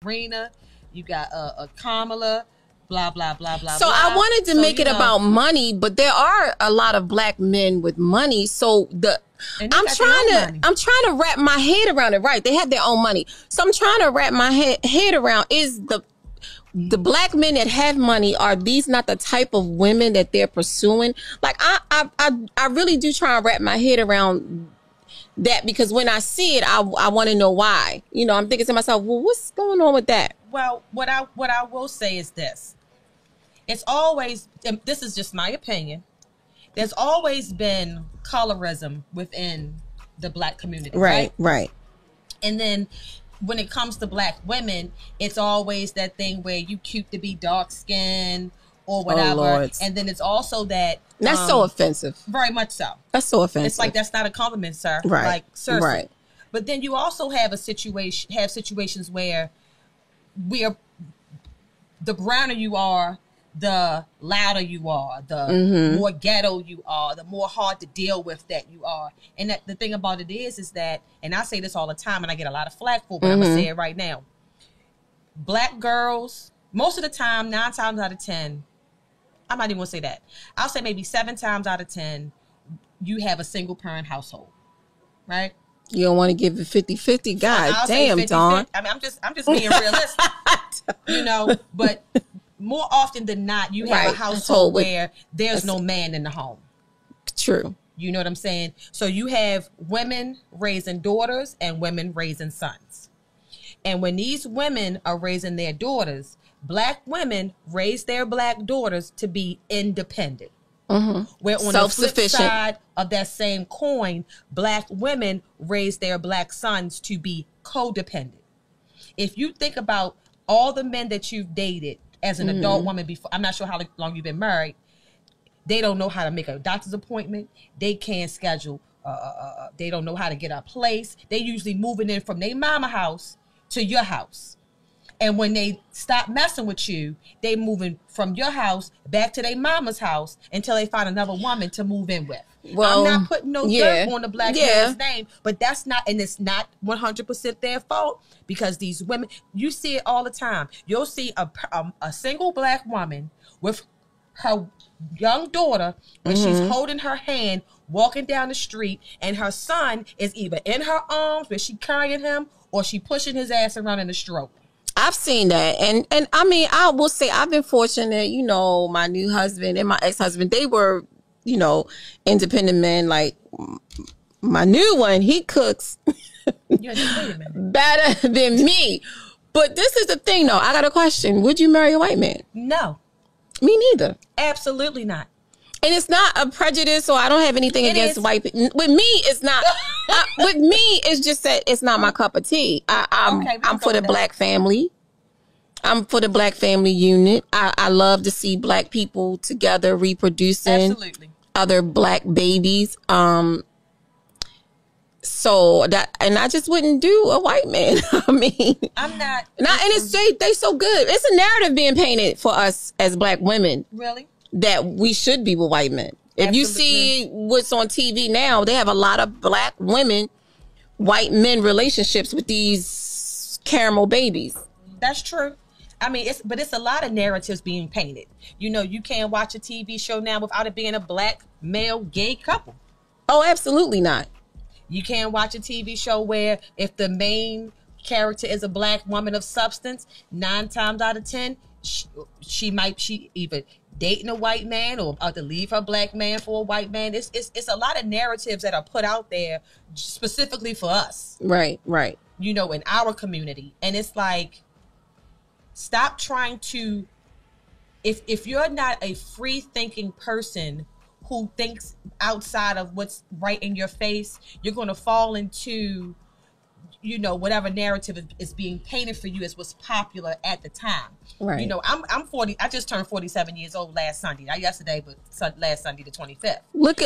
Sabrina, you got a Kamala, blah blah blah blah. So blah. I wanted to make it about money, but there are a lot of black men with money. So I'm trying to wrap my head around it. Right, they have their own money. So I'm trying to wrap my head around, is the black men that have money, are these not the type of women that they're pursuing? Like I really do try and wrap my head around that, because when I see it, I want to know why. You know, I'm thinking to myself, well, what's going on with that? Well, what I will say is this. It's always, and this is just my opinion, there's always been colorism within the black community. Right. And then when it comes to black women, it's always that thing where you cute to be dark skinned or whatever. Lord. And then it's also that that's so offensive. Very much so. That's so offensive. It's like, that's not a compliment, sir. Right. Like, seriously. Right. But then you also have situations where the browner you are, the louder you are, the more ghetto you are, the more hard to deal with that you are. And the thing about it is that, and I say this all the time and I get a lot of flack for it, but I'm going to say it right now. Black girls, most of the time, 9 times out of 10, I'm not even going to say that. I'll say maybe 7 times out of 10, you have a single parent household, right? You don't want to give it 50-50. God damn, 50, Dawn. I mean, I'm just being realistic, you know, but more often than not, you have a household where there's no man in the home. True. You know what I'm saying? So you have women raising daughters and women raising sons. And when these women are raising their daughters, black women raise their black daughters to be independent. Where on the flip side of that same coin, black women raise their black sons to be codependent. If you think about all the men that you've dated as an adult woman before, I'm not sure how long you've been married, they don't know how to make a doctor's appointment. They can't schedule, they don't know how to get a place. They usually moving in from their mama house to your house. And when they stop messing with you, they moving from your house back to their mama's house until they find another woman to move in with. Well, I'm not putting no dirt on the black man's name, but that's not, and it's not 100% their fault, because these women, you see it all the time. You'll see a single black woman with her young daughter when she's holding her hand, walking down the street, and her son is either in her arms where she carrying him or she pushing his ass around in a stroller. I've seen that. And I mean, I will say I've been fortunate, you know, my new husband and my ex-husband, they were, you know, independent men. Like my new one, he cooks better than me. But this is the thing though. I got a question. Would you marry a white man? No. Me neither. Absolutely not. And it's not a prejudice, so I don't have anything against white people. With me, it's not. With me, it's just that it's not my cup of tea. I'm for the black family. I'm for the black family unit. I love to see black people together reproducing other black babies. So that, and I just wouldn't do a white man. I mean, I'm not. And it's they so good. It's a narrative being painted for us as black women. Really? That we should be with white men. If you see what's on TV now, they have a lot of black women, white men relationships with these caramel babies. That's true. I mean, it's a lot of narratives being painted. You know, you can't watch a TV show now without it being a black male gay couple. Oh, absolutely not. You can't watch a TV show where if the main character is a black woman of substance, 9 times out of 10, she either dating a white man or to leave her black man for a white man. It's a lot of narratives that are put out there specifically for us. Right. You know, in our community. And it's like, stop trying to, if you're not a free thinking person who thinks outside of what's right in your face, you're going to fall into, you know, whatever narrative is being painted for you as what's popular at the time. Right. You know, I'm 40. I just turned 47 years old last Sunday. Not yesterday, but last Sunday, the 25th. Look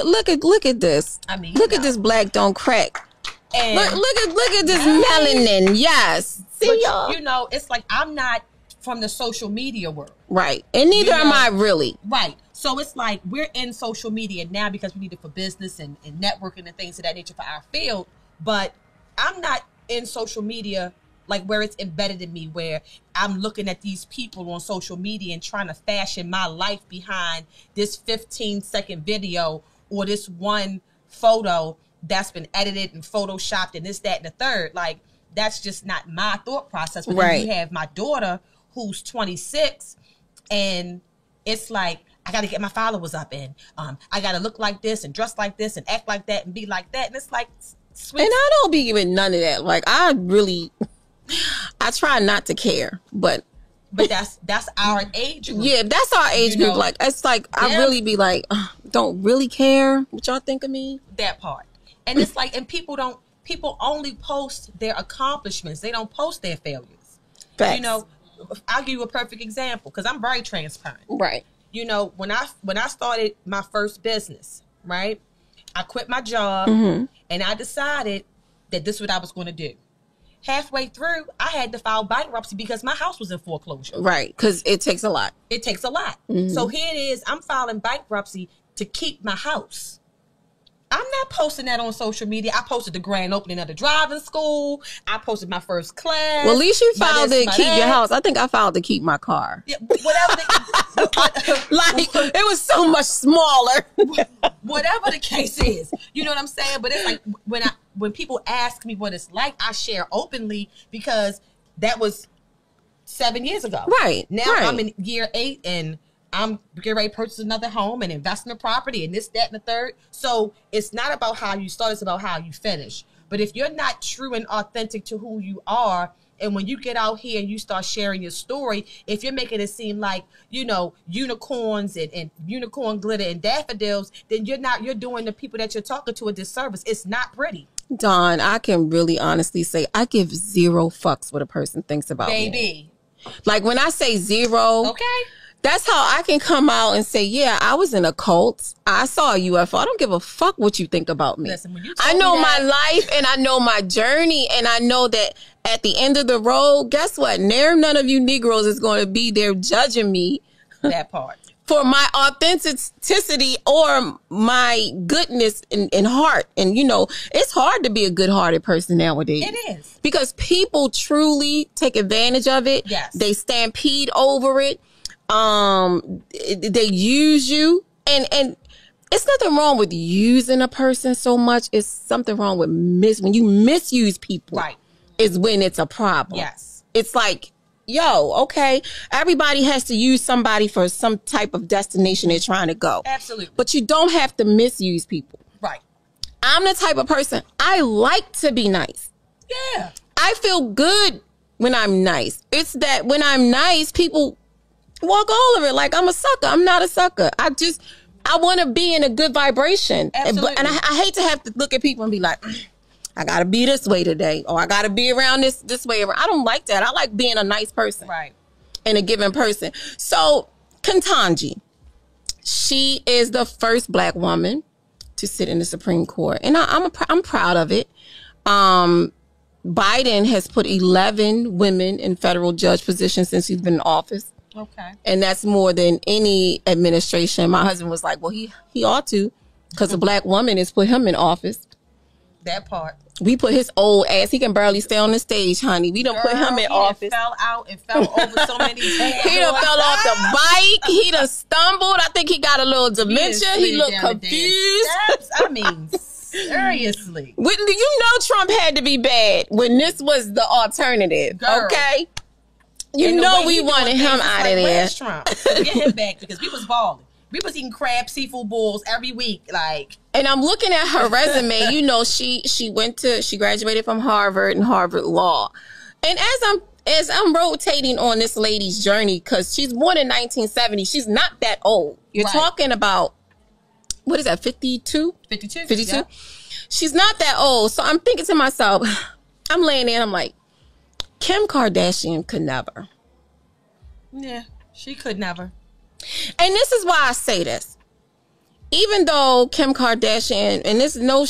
at this. I mean, look at this black don't crack. And look at this melanin. Yes. See y'all. You know, it's like I'm not from the social media world. Right. And neither am I really. Right. So it's like we're in social media now because we need it for business and networking and things of that nature for our field. But I'm not in social media like where it's embedded in me, where I'm looking at these people on social media and trying to fashion my life behind this 15-second video or this one photo that's been edited and photoshopped and this, that, and the third. Like, that's just not my thought process. But then you have my daughter who's 26, and it's like, I got to get my followers up, and I got to look like this and dress like this and act like that and be like that. And it's like, sweet. And I don't be giving none of that. Like, I try not to care, but that's our age group. Yeah, that's our age group. Like, it's like, I really be like, don't really care what y'all think of me. That part. And it's like, and people only post their accomplishments. They don't post their failures. Facts. You know, I'll give you a perfect example because I'm very transparent. Right. You know, when I started my first business, right, I quit my job and I decided that this is what I was going to do. Halfway through, I had to file bankruptcy because my house was in foreclosure. Right, because it takes a lot. It takes a lot. So here it is, I'm filing bankruptcy to keep my house. I'm not posting that on social media. I posted the grand opening of the driving school. I posted my first class. Well, at least you filed to keep your house. I think I filed to keep my car. Yeah, whatever. Like, it was so much smaller. Whatever the case is. You know what I'm saying? But it's like when people ask me what it's like, I share openly because that was 7 years ago. Right. Now I'm in year 8 and I'm getting ready to purchase another home and investment property and this, that, and the third. So it's not about how you start, it's about how you finish. But if you're not true and authentic to who you are, and when you get out here and you start sharing your story, if you're making it seem like, you know, unicorns and unicorn glitter and daffodils, then you're doing the people that you're talking to a disservice. It's not pretty. Dawn, I can really honestly say I give 0 fucks what a person thinks about me. Baby. Like, when I say 0, okay, that's how I can come out and say, yeah, I was in a cult. I saw a UFO. I don't give a fuck what you think about me. Listen, when you I know my life and I know my journey, and I know that at the end of the road, guess what? None of you Negroes is going to be there judging me. That part. For my authenticity or my goodness in heart. And, you know, it's hard to be a good-hearted person nowadays. It is. Because people truly take advantage of it. Yes. They stampede over it. They use you, and it's nothing wrong with using a person so much. It's something wrong with when you misuse people. Right. Is when it's a problem. Yes. It's like, yo, okay, everybody has to use somebody for some type of destination they're trying to go. Absolutely. But you don't have to misuse people. Right. I'm the type of person, I like to be nice. Yeah. I feel good when I'm nice. It's that when I'm nice, people walk all over it like I'm a sucker. I'm not a sucker. I want to be in a good vibration. Absolutely. And I hate to have to look at people and be like, I got to be this way today, or I got to be around this way. I don't like that. I like being a nice person. Right. And a given person. So, Ketanji, she is the first Black woman to sit in the Supreme Court. And I'm proud of it. Biden has put 11 women in federal judge positions since he's been in office. Okay. And that's more than any administration. My husband was like, well, he ought to, because a Black woman has put him in office. That part. We put his old ass, he can barely stay on the stage, honey. We don't put him in office. He fell out and fell over so many times. He done fell off the bike. He done stumbled. I think he got a little dementia. He looked confused. I mean, seriously. You know Trump had to be bad when this was the alternative. Girl. Okay? You know we wanted him out of there. Where's Trump? Get him back because we was balling. We was eating crab seafood bowls every week, like. And I'm looking at her resume. You know, she graduated from Harvard and Harvard Law. And as I'm rotating on this lady's journey, because she's born in 1970, she's not that old. You're talking about, what is that, 52? 52. 52? Yeah. She's not that old. So I'm thinking to myself, I'm laying there and I'm like, Kim Kardashian could never. Yeah, she could never. And this is why I say this. Even though Kim Kardashian, and there's no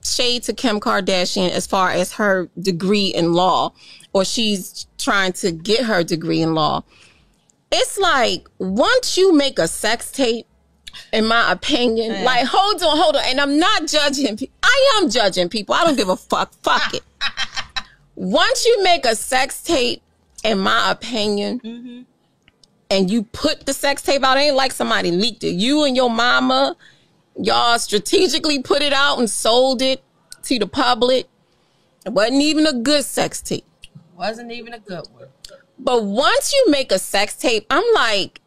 shade to Kim Kardashian as far as her degree in law, or she's trying to get her degree in law, it's like once you make a sex tape, in my opinion, like hold on, and I'm not judging. I am judging people. I don't give a fuck. Fuck it. Once you make a sex tape, in my opinion, and you put the sex tape out, it ain't like somebody leaked it. You and your mama, y'all strategically put it out and sold it to the public. It wasn't even a good sex tape. Wasn't even a good one. But once you make a sex tape, I'm like,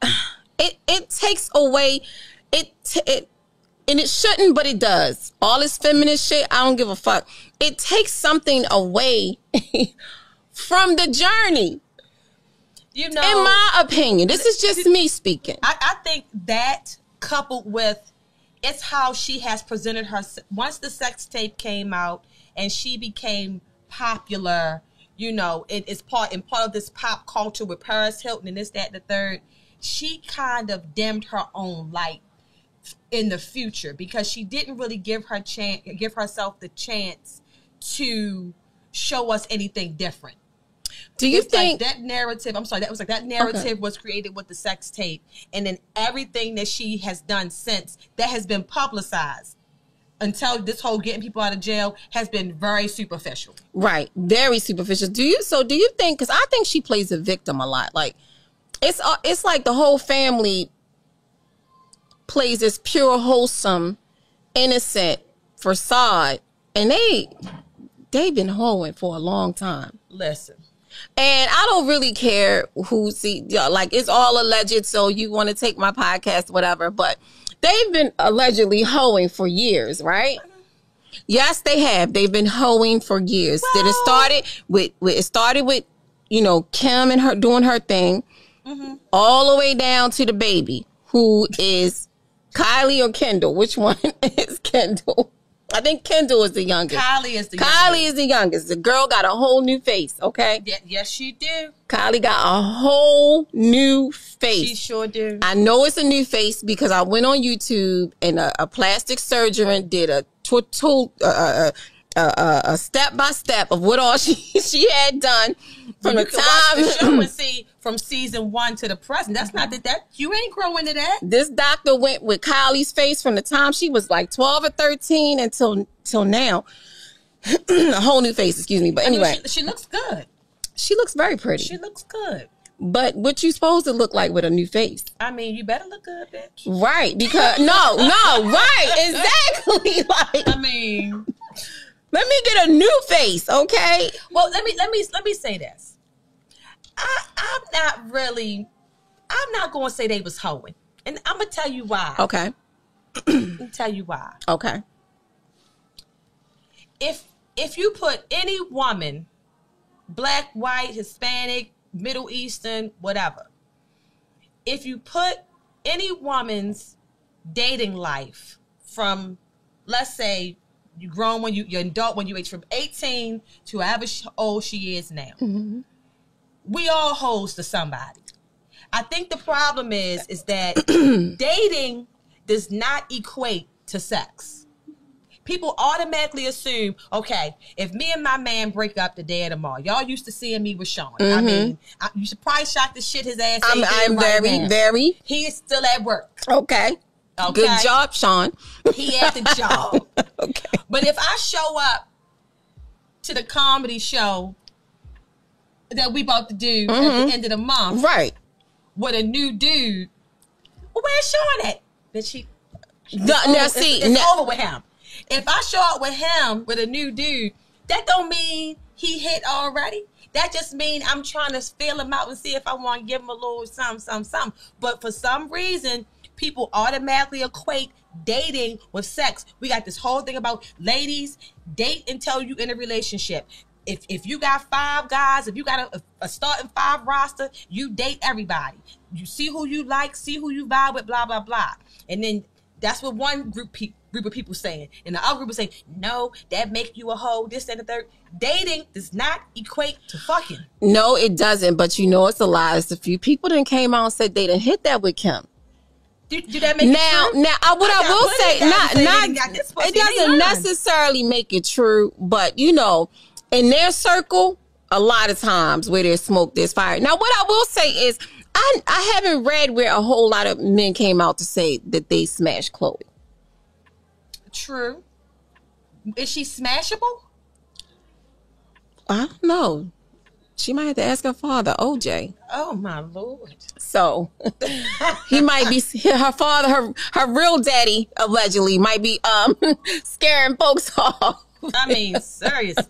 it takes away, and it shouldn't, but it does. All this feminist shit, I don't give a fuck. It takes something away from the journey. You know, in my opinion, this is just me speaking. I think that coupled with it's how she has presented herself. Once the sex tape came out and she became popular, you know, it's part of this pop culture with Paris Hilton and this, that, and the third. She kind of dimmed her own light in the future because she didn't really give herself the chance to show us anything different. Do you think like that narrative? I'm sorry, that narrative was created with the sex tape, and then everything that she has done since that has been publicized until this whole getting people out of jail has been very superficial. Right, very superficial. Do you think? Because I think she plays a victim a lot. Like it's like the whole family plays this pure, wholesome, innocent facade, and they've been hoeing for a long time. Listen. And I don't really care like it's all alleged, so you want to take my podcast, whatever, but they've been allegedly hoeing for years, right? Yes, they have. They've been hoeing for years. Well, it started with, you know, Kim and her doing her thing, all the way down to the baby, who is Kylie or Kendall. Which one is Kendall? I think Kendall is the youngest. Kylie is the youngest. The girl got a whole new face, okay? Yes, she do. Kylie got a whole new face. She sure do. I know it's a new face because I went on YouTube and a plastic surgeon did a step-by-step of what all she had done from the time. The show and see from season 1 to the present. That's not that you ain't growing to that. This doctor went with Kylie's face from the time she was like 12 or 13 until now. A whole new face, excuse me. But anyway, she looks good. She looks very pretty. She looks good. But what you supposed to look like with a new face? I mean, you better look good, bitch. Right, because right, exactly. Like, I mean, let me get a new face, okay? Well, let me say this. I'm not going to say they was hoeing. And I'm going to tell you why. Okay. I'll tell you why. Okay. If you put any woman, black, white, Hispanic, Middle Eastern, whatever, if you put any woman's dating life from, let's say, you grown when you're adult when you age from 18 to however old she is now. We all hoes to somebody. I think the problem is that dating does not equate to sex. People automatically assume, okay, if me and my man break up today or tomorrow, y'all used to seeing me with Sean. I mean, you should probably shock the shit his ass. I'm very. He is still at work. Okay. Good job, Sean. He at the job. Okay. But if I show up to the comedy show that we about to do at the end of the month, right, with a new dude, well, where's Sean at? Bitch, it's over with him. If I show up with him with a new dude, that don't mean he hit already. That just means I'm trying to feel him out and see if I want to give him a little something. But for some reason, people automatically equate dating with sex. We got this whole thing about ladies, date until you in a relationship. If you got 5 guys, if you got a starting 5 roster, you date everybody. You see who you like, see who you vibe with, blah, blah, blah. And then that's what one group of people saying. And the other group is saying, no, that make you a hoe, this and the third. Dating does not equate to fucking. No, it doesn't. But you know it's a lie. It's a few people that came out and said they didn't hit that with Kim. Do that make it true? What I will say, it doesn't necessarily make it true, but you know, in their circle, a lot of times where there's smoke, there's fire. Now, what I will say is, I haven't read where a whole lot of men came out to say that they smashed Chloe. True. Is she smashable? I don't know. She might have to ask her father, OJ. Oh my Lord. So he might be, her father, her real daddy allegedly might be scaring folks off. I mean, seriously.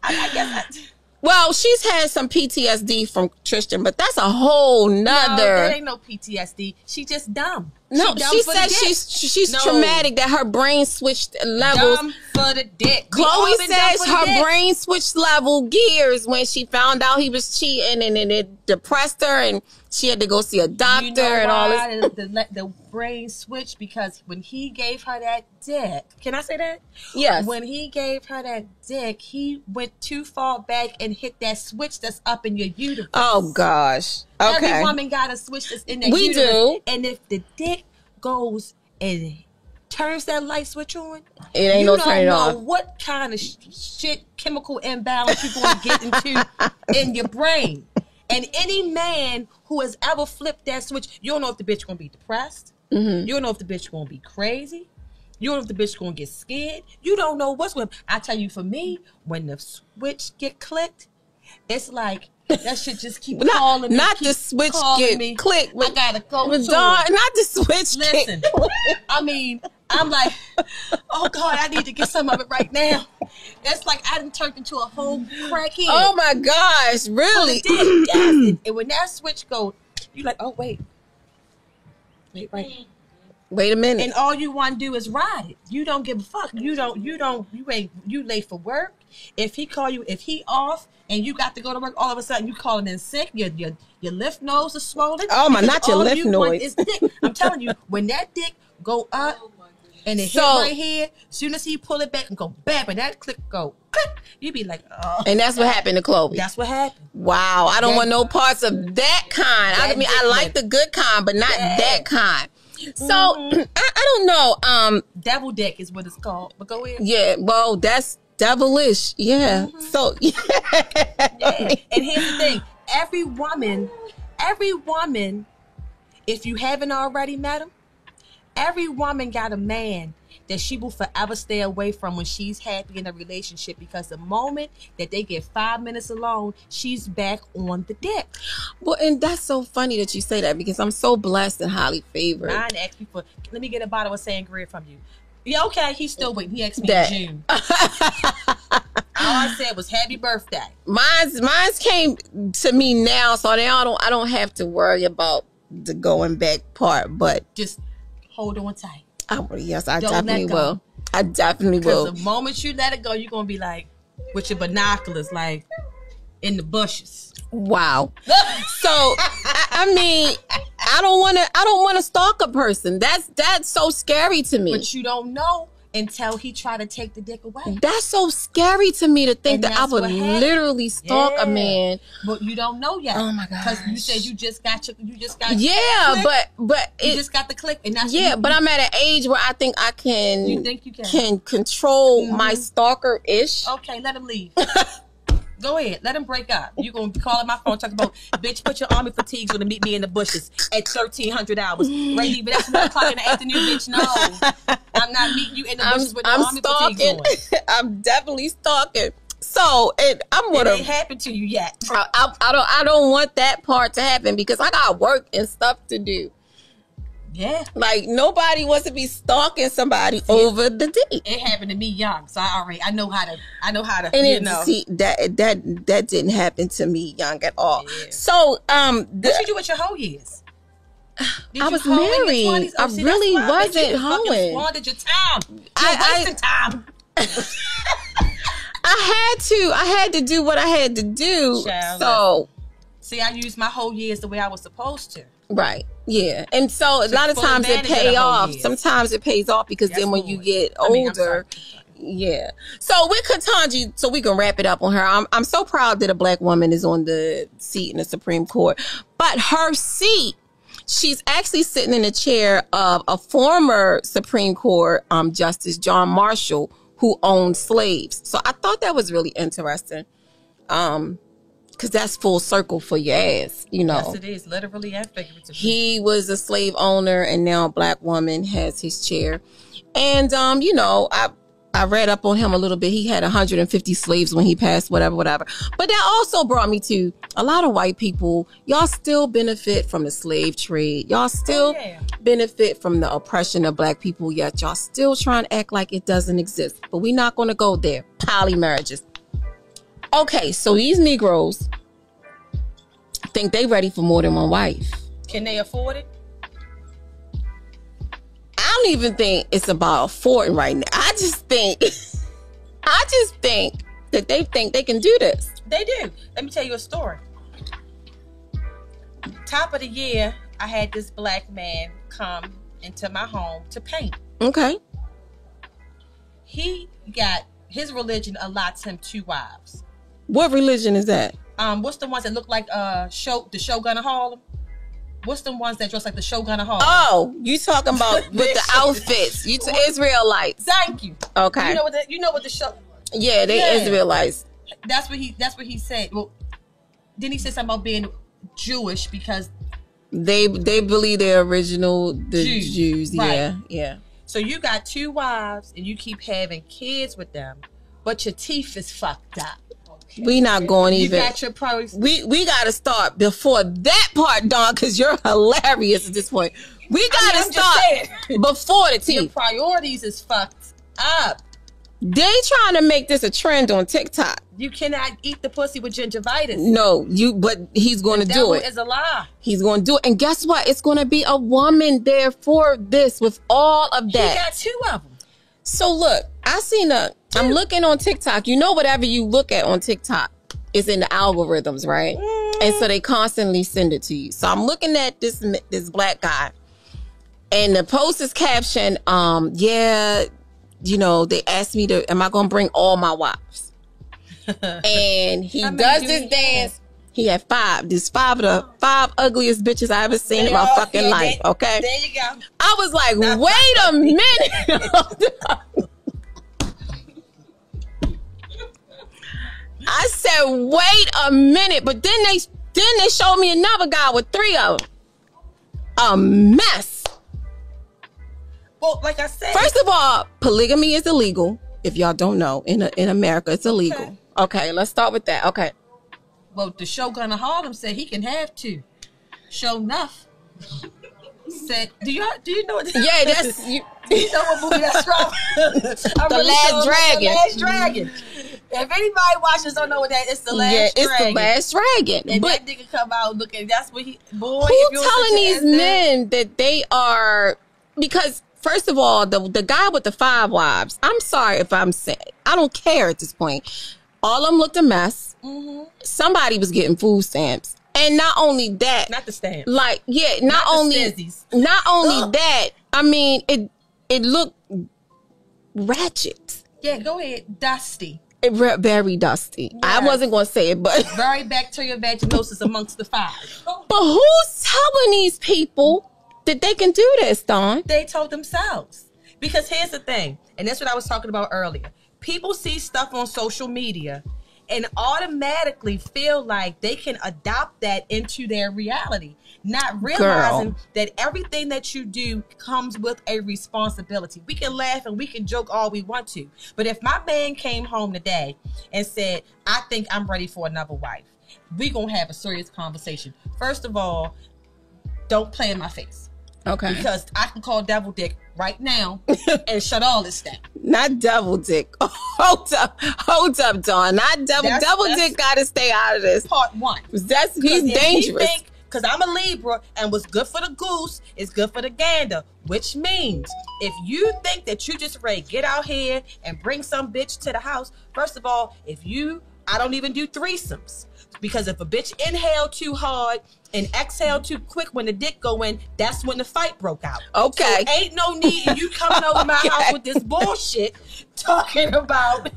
I guess well, she's had some PTSD from Tristan, but that's a whole nother. No, there ain't no PTSD. She just dumb. No, she said she's traumatic, that her brain switched levels. Dumb for the dick. Chloe says her brain switched level gears when she found out he was cheating, and it depressed her, and she had to go see a doctor. You know and all this. The brain switched because when he gave her that dick, can I say that? Yes. When he gave her that dick, he went too far back and hit that switch that's up in your uterus. Oh gosh. Okay. Every woman got a switch that's in that uterus. We do. And if the dick goes and turns that light switch on, it ain't no turn it off. You don't know what kind of shit, chemical imbalance you're going to get into in your brain. And any man who has ever flipped that switch, you don't know if the bitch going to be depressed. Mm-hmm. You don't know if the bitch going to be crazy. You don't know if the bitch going to get scared. You don't know what's going to. I tell you, for me, when the switch get clicked, it's like that shit just keep calling me. Not the switch get clicked. I gotta go to not the switch. Listen, I mean, I'm like, oh God, I need to get some of it right now. It's like I done turned into a whole crackhead. Oh my gosh, really? Yes. And when that switch goes, you like, oh wait, wait a minute. And all you want to do is ride it. You don't give a fuck. You late for work. If he call you, if he off and you got to go to work, all of a sudden you calling in sick. Your lymph nodes are swollen. Oh my, not your lymph nodes. I'm telling you, when that dick go up and it hit right here, as soon as he pull it back and go bam, and that click go click, you be like, oh. And that's what happened to Chloe. That's what happened. Wow, I don't want no parts of that kind. I mean, I like the good kind, but not that kind. So I don't know. Devil dick is what it's called. But go ahead. Yeah, well, that's devilish. Yeah. Mm-hmm. So yeah. And here's the thing: every woman, if you haven't already met him, every woman got a man that she will forever stay away from when she's happy in a relationship, because the moment that they get 5 minutes alone, she's back on the dick. Well, and that's so funny that you say that, because I'm so blessed and highly favored. Mine asked me for, let me get a bottle of sangria from you. Yeah, okay, he's still waiting. He asked me in June. All I said was happy birthday. Mine's came to me now, so now I don't have to worry about the going back part, but just hold on tight. Yes, I definitely will. I definitely will. Because the moment you let it go, you're going to be like, with your binoculars, like, in the bushes. Wow. So, I mean, I don't want to stalk a person. That's so scary to me. But you don't know until he try to take the dick away. That's so scary to me to think that I would literally stalk a man. But you don't know yet. Oh my God! Because you said you just got yeah, click. but you just got the click, and that's but I'm at an age where I think I can. You think you can control my stalker-ish. Okay, let him leave. Go ahead, let him break up. You gonna call at my phone, talk about, bitch, put your army fatigues gonna meet me in the bushes at 1300 hours. Raydiva, that's 1 o'clock in the afternoon, bitch. No, I'm not meeting you in the bushes with the army fatigues on. I'm definitely stalking. So, it ain't happened to you yet. I don't want that part to happen, because I got work and stuff to do. Yeah, like nobody wants to be stalking somebody over the date. It happened to me young, so I know how to. And that didn't happen to me young at all. Yeah. So what you do with your whole years? I was married. I really wasn't hoeing. Squandered your time. I wasted time. I had to do what I had to do. So see, I used my whole years the way I was supposed to. Right. Yeah. And so a lot of times it pays off. Sometimes it pays off, because then when you get older, yeah. So with Ketanji, so we can wrap it up on her. I'm so proud that a Black woman is on the seat in the Supreme Court. But her seat, she's actually sitting in the chair of a former Supreme Court Justice, John Marshall, who owned slaves. So I thought that was really interesting. Because that's full circle for your ass, you know. Yes, it is, literally and figuratively. He was a slave owner, and now a Black woman has his chair. And, you know, I read up on him a little bit. He had 150 slaves when he passed, whatever. But that also brought me to a lot of white people. Y'all still benefit from the slave trade. Y'all still benefit from the oppression of black people, yet y'all still trying to act like it doesn't exist. But we're not going to go there. Poly marriages. Okay, so these Negroes think they ready for more than one wife. Can they afford it? I don't even think it's about affording right now. I just think that they think they can do this. They do. Let me tell you a story. Top of the year, I had this black man come into my home to paint. Okay. He got, his religion allots him 2 wives. What religion is that? What's the ones that look like the Shogun of Harlem? What's the ones that dress like the Shogun of Harlem? Oh, you talking about with the outfits? You Israelites? Thank you. Okay. You know what the show? Yeah, they Israelites. That's what he said. Well, didn't he say something about being Jewish because they believe they're original Jews. Right. Yeah. So you got 2 wives and you keep having kids with them, but your teeth is fucked up. We not going even. You got your priorities. We got to start before that part, Dawn, because you're hilarious at this point. We got to start before the teeth. Your priorities is fucked up. They trying to make this a trend on TikTok. You cannot eat the pussy with gingivitis. No, but he's going to do it. That is a lie. He's going to do it. And guess what? It's going to be a woman there for this with all of that. He got 2 of them. So look, I'm looking on TikTok. You know, whatever you look at on TikTok is in the algorithms, right? And so they constantly send it to you. So I'm looking at this black guy, and the post is captioned, you know, they asked me am I going to bring all my wives? And he does this dance. He had 5. There's 5 of the 5 ugliest bitches I ever seen in my fucking life. Okay. There you go. I was like, wait a minute. I said, wait a minute. But then they showed me another guy with 3 of them. A mess. Well, like I said, first of all, polygamy is illegal. If y'all don't know, in America, it's illegal. Okay, let's start with that. Okay. Well, the Shogun of Harlem said he can have 2. Show enough. Said, do you know what? Yeah, that's you. Do you know what movie that's from? The Last Dragon. The Last Dragon. If anybody watches don't know what that is, the Last Dragon. It's the Last Dragon. And but that nigga come out looking. That's what he. Boy, who telling these men that they are? Because first of all, the guy with the 5 wives. I'm sorry if I'm saying. I don't care at this point. All of them looked a mess. Mm-hmm. Somebody was getting food stamps, and not only that, not the stamps. Like, yeah, not only that. I mean, it looked ratchet. Yeah, go ahead, dusty. Very dusty. Yes. I wasn't going to say it, but very bacterial vaginosis amongst the 5. But who's telling these people that they can do this, Dawn? They told themselves. Because here's the thing, and that's what I was talking about earlier. People see stuff on social media and automatically feel like they can adopt that into their reality, not realizing that everything that you do comes with a responsibility. We can laugh and we can joke all we want to, but if my man came home today and said, I think I'm ready for another wife, we're going to have a serious conversation. First of all, don't play in my face. Okay. Because I can call Devil Dick right now and shut all this down. Not Devil Dick. Hold up, Dawn. Not Devil Dick got to stay out of this. Part 1. He's dangerous. Because I'm a Libra, and what's good for the goose is good for the gander, which means if you think that you just ready to get out here and bring some bitch to the house, first of all, I don't even do threesomes. Because if a bitch inhale too hard and exhale too quick when the dick go in, that's when the fight broke out. Okay. So ain't no need in you coming over my house with this bullshit talking about,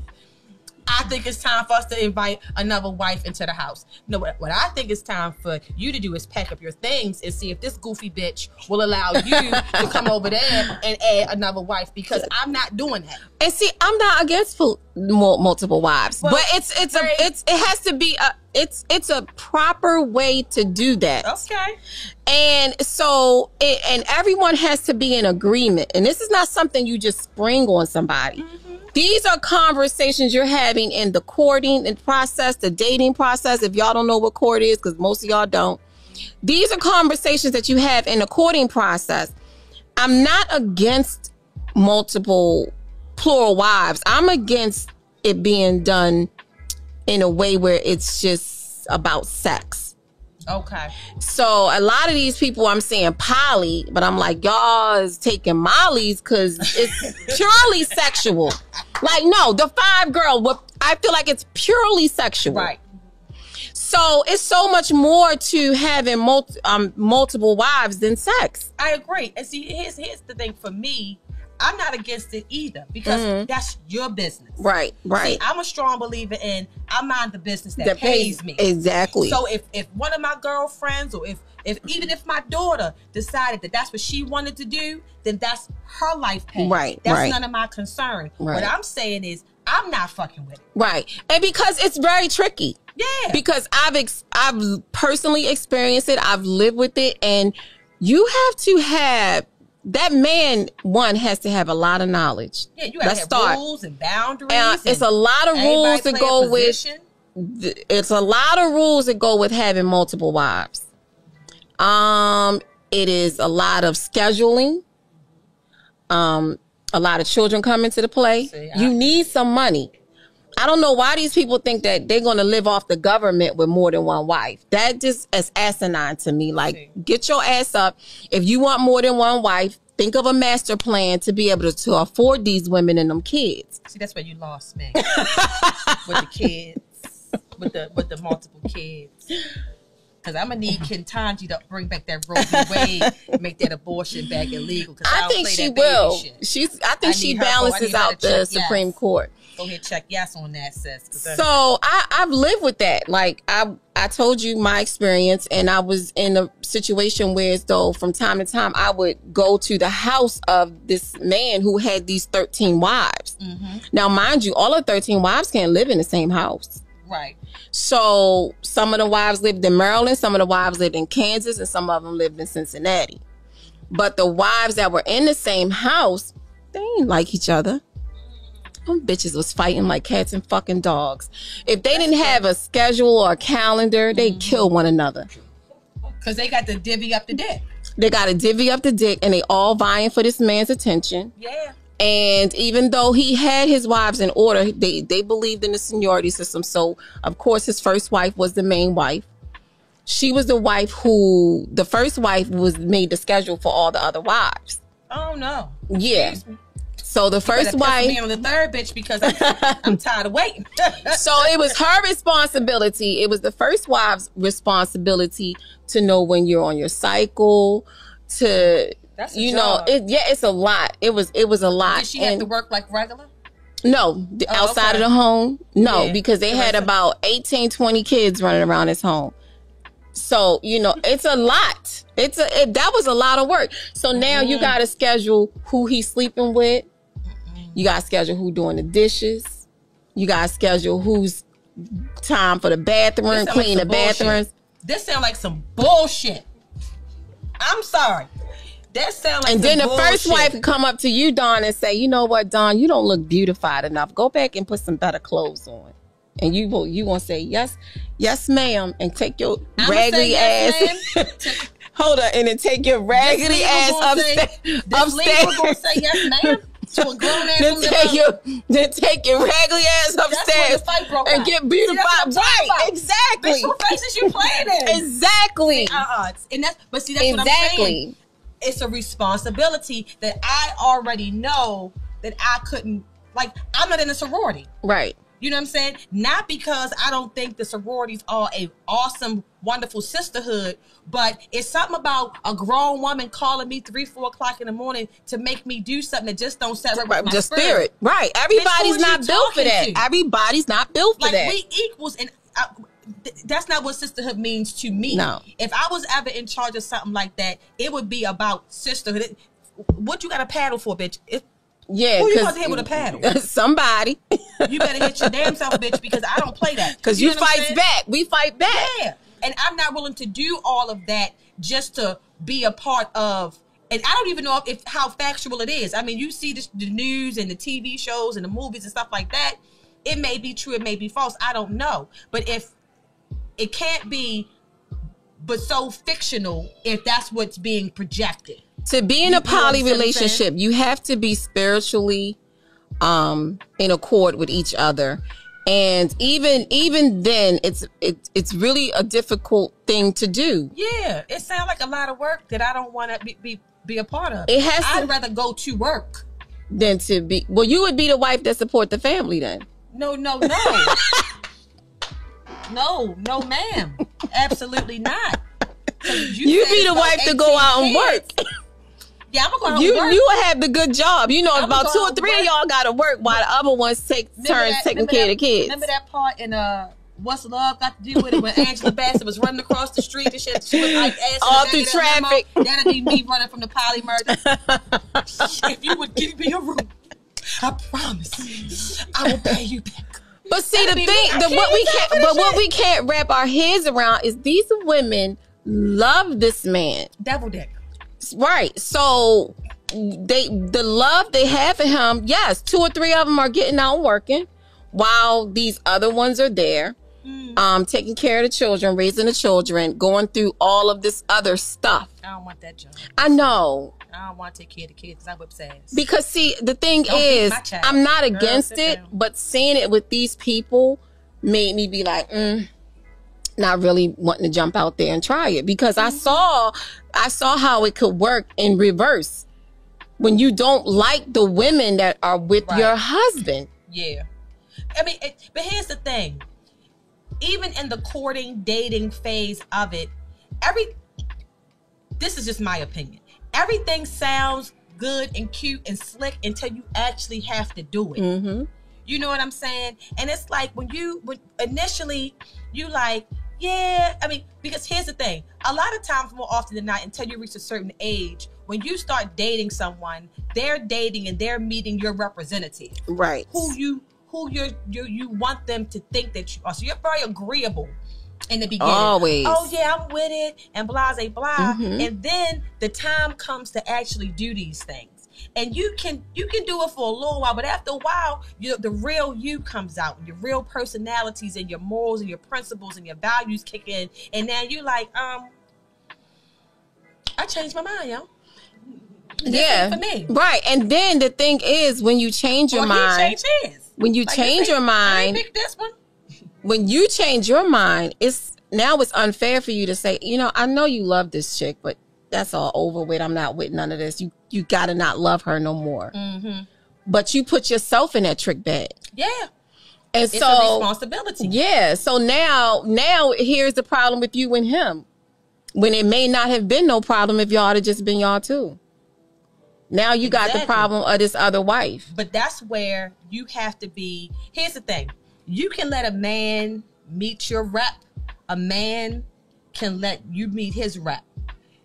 I think it's time for us to invite another wife into the house. No, what I think it's time for you to do is pack up your things and see if this goofy bitch will allow you to come over there and add another wife, because I'm not doing that. And see, I'm not against multiple wives, well, but it has to be it's a proper way to do that. Okay. And so and everyone has to be in agreement. And this is not something you just spring on somebody. Mm-hmm. These are conversations you're having in the courting process, the dating process. If y'all don't know what court is, because most of y'all don't. These are conversations that you have in the courting process. I'm not against multiple plural wives. I'm against it being done in a way where it's just about sex. Okay. So a lot of these people, I'm saying poly, but I'm like, y'all is taking mollies because it's purely sexual. Like, no, the 5 girl, I feel like it's purely sexual. Right. So it's so much more to having multiple wives than sex. I agree. And see, here's the thing for me. I'm not against it either because that's your business. Right. See, I'm a strong believer in I mind the business that pays me. Exactly. So if one of my girlfriends or if even if my daughter decided that that's what she wanted to do, then that's her life path. Right. That's none of my concern. Right. What I'm saying is I'm not fucking with it. Right. And because it's very tricky. Yeah. Because I've personally experienced it. I've lived with it. And you have to have, that man, one, has to have a lot of knowledge. Yeah, you have to have rules and boundaries. It's a lot of rules to go with. It's a lot of rules that go with having multiple wives. It is a lot of scheduling. A lot of children come into the play. You need some money. I don't know why these people think that they're going to live off the government with more than one wife. That just is asinine to me. Like, get your ass up. If you want more than one wife, think of a master plan to be able to afford these women and them kids. See, that's where you lost me. With the kids. With the multiple kids. Because I'm going to need Ketanji to bring back that Roe v. Wade, make that abortion back illegal. I think she will. I think she balances out the Supreme Court. Go ahead, check yes on that, sis. So I've lived with that. Like I told you my experience, and I was in a situation where, as though from time to time, I would go to the house of this man who had these 13 wives. Mm-hmm. Now, mind you, all of 13 wives can't live in the same house. Right. So some of the wives lived in Maryland, some of the wives lived in Kansas, and some of them lived in Cincinnati. But the wives that were in the same house, they ain't like each other. Them bitches was fighting like cats and fucking dogs. If they didn't have a schedule or a calendar, they'd kill one another. Because they got to divvy up the dick. They got to divvy up the dick, and they all vying for this man's attention. Yeah. And even though he had his wives in order, they believed in the seniority system. So, of course, his first wife was the main wife. She was the wife who, the first wife was made the schedule for all the other wives. Oh, no. Yeah. So the first wife, me on the third bitch because I'm tired of waiting. So it was her responsibility. It was the first wife's responsibility to know when you're on your cycle. To it's a lot. It was a lot. Did she have to work like regular? No, outside of the home. No, because they had about 18, 20 kids running around his home. So, it's a lot. That was a lot of work. So now you got to schedule who he's sleeping with. You got to schedule who doing the dishes. You got to schedule who's time for the bathroom, clean the bathrooms. This sounds like some bullshit. I'm sorry. That sounds like and some then the bullshit. First wife could come up to you, Dawn, and say, you know what, Dawn, you don't look beautified enough. Go back and put some better clothes on. And you won't say, yes, ma'am, and take your raggedy ass. Hold on, and then take your raggedy ass upstairs. This leader gonna say yes, ma'am. To a grown ass then take your raggedy ass upstairs and get beautified. Right, exactly. Bitch, what faces you playing in? Exactly. And that's what I'm saying. It's a responsibility that I already know that I couldn't. Like, I'm not in a sorority. Right. You know what I'm saying? Not because I don't think the sororities are a awesome, wonderful sisterhood, but it's something about a grown woman calling me 3, 4 o'clock in the morning to make me do something that just don't set right with my spirit. Right. Everybody's not built for that. Everybody's not built for that. Like, we equals, and that's not what sisterhood means to me. No. If I was ever in charge of something like that, it would be about sisterhood. What you got a paddle for, bitch? Yeah, who you about to hit with a paddle? Somebody. You better hit your damn self, bitch, because I don't play that. Because you fight back. We fight back. Yeah. And I'm not willing to do all of that just to be a part of and I don't even know if how factual it is. I mean, you see the news and the TV shows and the movies and stuff like that. It may be true, it may be false. I don't know. But if it can't be, but so fictional, if that's what's being projected. To be in a poly relationship, you have to be spiritually in accord with each other. And even then, it's really a difficult thing to do. Yeah, it sounds like a lot of work that I don't want to be a part of. I'd rather go to work than to be. Well, you would be the wife that support the family then. No. No, ma'am. Absolutely not. You be the wife to go out and work. Yeah, I'm gonna go out and work. You will have the good job. You know, about 2 or 3 of y'all gotta work while the other ones take turns taking care of the kids. Remember that part in What's Love Got to Do with It when Angela Bassett was running across the street and shit? She was like all through traffic. That'd be me running from the poly murder. If you would give me a room, I promise I will pay you back. But see, what we can't wrap our heads around is these women love this man. Double dick. Right. So the love they have for him, yes, 2 or 3 of them are getting out and working while these other ones are there, taking care of the children, raising the children, going through all of this other stuff. I don't want that job. I know. I don't want to take care of the kids because I whip ass. Because see, the thing is, I'm not against it, but seeing it with these people made me be like, not really wanting to jump out there and try it, because I saw how it could work in reverse when you don't like the women that are with your husband. Yeah. I mean, but here's the thing. Even in the courting, dating phase of it, this is just my opinion. Everything sounds good and cute and slick until you actually have to do it. Mm-hmm. You know what I'm saying? And it's like when initially you like, yeah, I mean, because here's the thing. A lot of times, more often than not, until you reach a certain age, when you start dating someone, they're dating and they're meeting your representative. Right. Who you want them to think that you are. So you're very agreeable in the beginning. Always. Oh yeah, I'm with it and blah, blah, blah. Mm-hmm. And then the time comes to actually do these things. And you can do it for a little while, but after a while, the real you comes out. Your real personalities and your morals and your principles and your values kick in. And now you like, I changed my mind, yo. Yeah, for me. Right. And then the thing is, when you change your mind, when you change your mind, I picked this one. When you change your mind, it's unfair for you to say, I know you love this chick, but that's all over with. I'm not with none of this. You gotta not love her no more. Mm-hmm. But you put yourself in that trick bag. Yeah. And it's a responsibility. Yeah. So now here's the problem with you and him. When it may not have been no problem if y'all had just been y'all too. Now you got the problem of this other wife. But that's where you have to be. Here's the thing. You can let a man meet your rep. A man can let you meet his rep.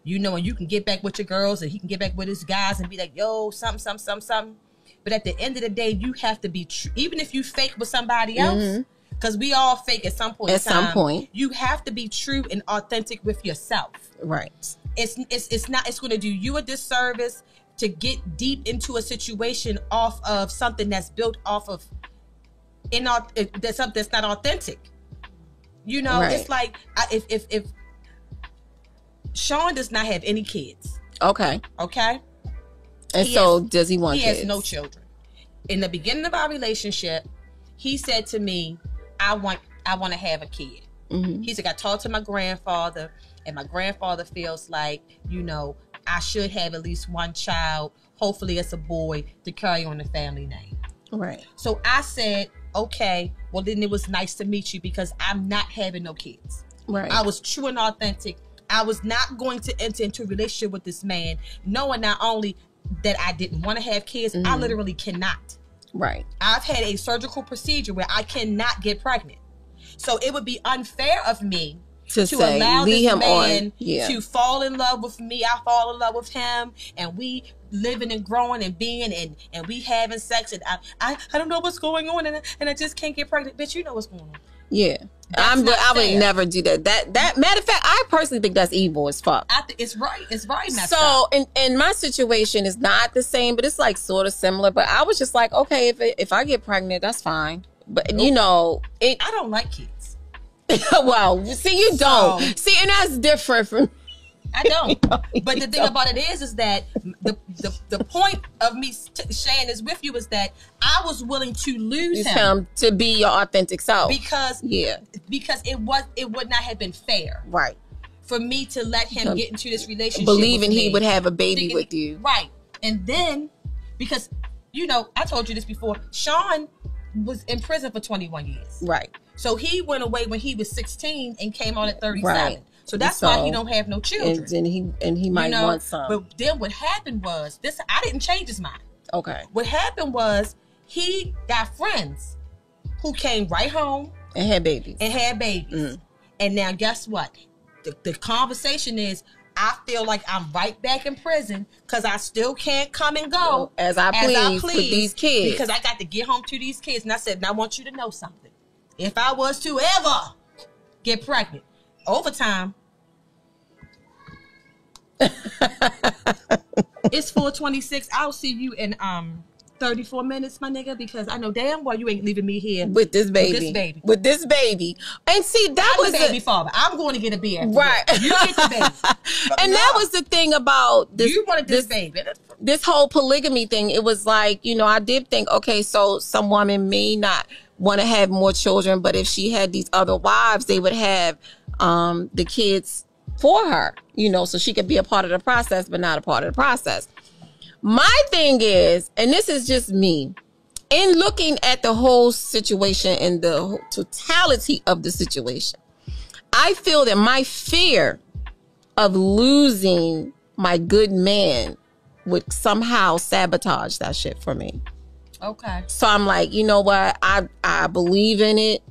And you can get back with your girls and he can get back with his guys and be like, yo, something. But at the end of the day, you have to be true. Even if you fake with somebody else, because we all fake at some point. At some point. You have to be true and authentic with yourself. Right. It's going to do you a disservice to get deep into a situation off of something that's built off of that's something that's not authentic. Right. It's like if Sean does not have any kids. Okay. And does he want kids? He has no children. In the beginning of our relationship, he said to me, I want to have a kid. Mm-hmm. He said, I talked to my grandfather, and my grandfather feels like, I should have at least one child. Hopefully it's a boy to carry on the family name. Right. So I said, okay, well then it was nice to meet you because I'm not having no kids. Right. I was true and authentic. I was not going to enter into a relationship with this man, knowing not only that I didn't want to have kids, I literally cannot. Right. I've had a surgical procedure where I cannot get pregnant. So it would be unfair of me to allow this man to fall in love with me. I fall in love with him, and we living and growing and being and we having sex, and I don't know what's going on, and I just can't get pregnant. Bitch, you know what's going on. Yeah. I would never do that. That matter of fact, I personally think that's evil as fuck. It's right. It's right messed so, up. in my situation is not the same, but it's like sort of similar. But I was just like, okay, if I get pregnant, that's fine. But you know, I don't like kids. Well, see, you don't. See, and that's different from. I don't. But the thing about it is that the point of me sharing this with you is that I was willing to lose him to be your authentic self because it would not have been fair, right, for me to let him get into this relationship, believing he would have a baby with you, right? And then because I told you this before, Sean was in prison for 21 years, right? So he went away when he was 16 and came on at 37. Right. So that's why he don't have no children. And he might want some. But then what happened was I didn't change his mind. Okay. What happened was he got friends who came right home and had babies. And now guess what? The conversation is, I feel like I'm right back in prison because I still can't come and go as I please with these kids, because I got to get home to these kids. And I said, and I want you to know something. If I was to ever get pregnant, over time, it's 4:26. I'll see you in 34 minutes, my nigga, because I know damn well you ain't leaving me here with this baby. And see, that was the baby father. I'm going to get a beer. Right. You get the baby. And that was the thing about this. You wanted this baby. This whole polygamy thing. It was like, I did think, okay, so some woman may not want to have more children, but if she had these other wives, they would have the kids for her, so she could be a part of the process, but not a part of the process. My thing is, and this is just me, in looking at the whole situation and the totality of the situation, I feel that my fear of losing my good man would somehow sabotage that shit for me. Okay. So I'm like, you know what? I believe in it.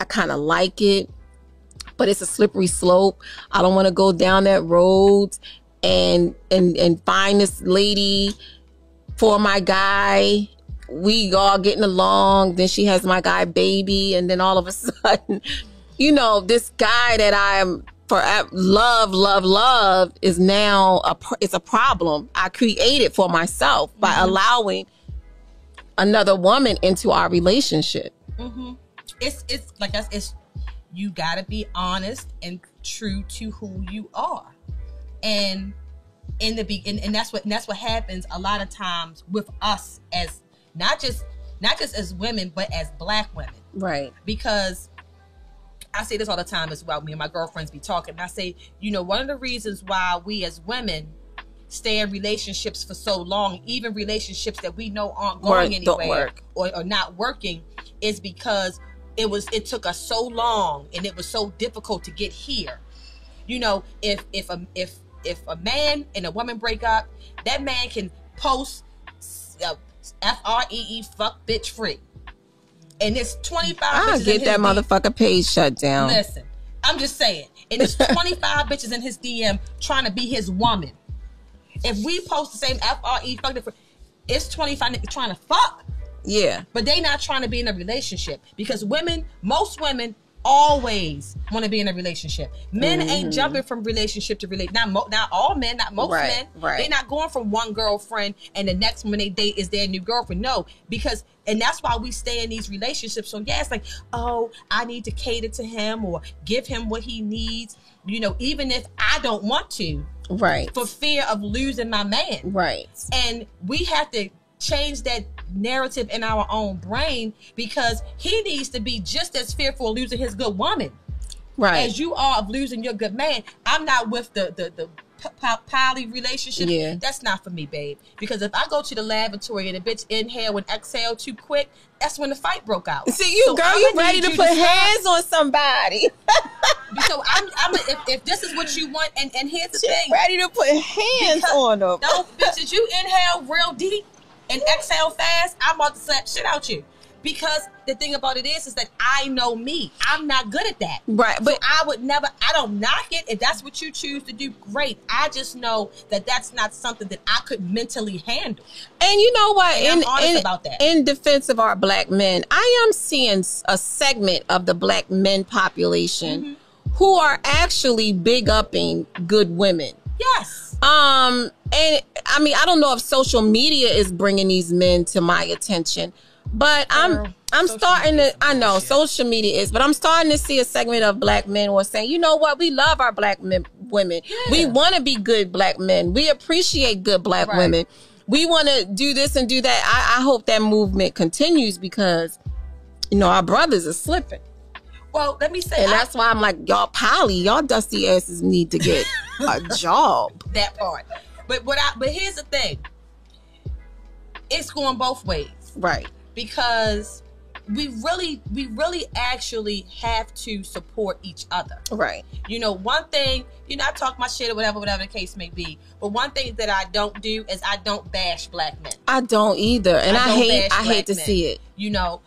I kind of like it. But it's a slippery slope. I don't want to go down that road and find this lady for my guy. We all getting along. Then she has my guy baby. And then all of a sudden, this guy that I'm forever love is now it's a problem I created for myself by allowing another woman into our relationship. Mm-hmm. It's like it's. You gotta be honest and true to who you are, and and that's what happens a lot of times with us as not just as women, but as Black women, right? Because I say this all the time as well. Me and my girlfriends be talking, and I say, one of the reasons why we as women stay in relationships for so long, even relationships that we know aren't going anywhere or not working, is because it took us so long and it was so difficult to get here. If a man and a woman break up, that man can post FREE fuck bitch free, and it's 25 I'll bitches get that motherfucker page shut down. Listen, I'm just saying, and it's 25 bitches in his DM trying to be his woman. If we post the same FRE fuck, it's 25 niggas trying to fuck. Yeah. But they not trying to be in a relationship, because most women always want to be in a relationship. Men ain't jumping from relationship to relationship. Not all men, not most men. Right. They're not going from one girlfriend and the next one they date is their new girlfriend. No, and that's why we stay in these relationships. So yeah, it's like, oh, I need to cater to him or give him what he needs, even if I don't want to. Right. For fear of losing my man. Right. And we have to change that narrative in our own brain, because he needs to be just as fearful of losing his good woman, right, as you are of losing your good man. I'm not with the poly relationship. Yeah. That's not for me, babe. Because if I go to the lavatory and a bitch inhale and exhale too quick, that's when the fight broke out. See, you ready to put hands on somebody. So if this is what you want, and here's the thing, ready to put hands on them. Those bitches, you inhale real deep and exhale fast, I'm about to slap shit out you. Because the thing about it is that I know me. I'm not good at that. Right. But so I don't knock it. If that's what you choose to do, great. I just know that that's not something that I could mentally handle. And you know what? And I'm honest about that. In defense of our Black men, I am seeing a segment of the Black men population who are actually big upping good women. Yes. And I mean, I don't know if social media is bringing these men to my attention, but I'm starting to, I know social media is, but I'm starting to see a segment of black men who are saying, you know what, we love our black women. Yeah. We want to be good black men. We appreciate good black women. We want to do this and do that. I hope that movement continues because, you know, our brothers are slipping. Well, let me say, and that's why I'm like, y'all dusty asses need to get a job. That part. But here's the thing. It's going both ways. Right. Because we really actually have to support each other. Right. You know, one thing, you know, I talk my shit or whatever the case may be. But one thing that I don't do is I don't bash black men. I don't either. And I hate to see it. You know,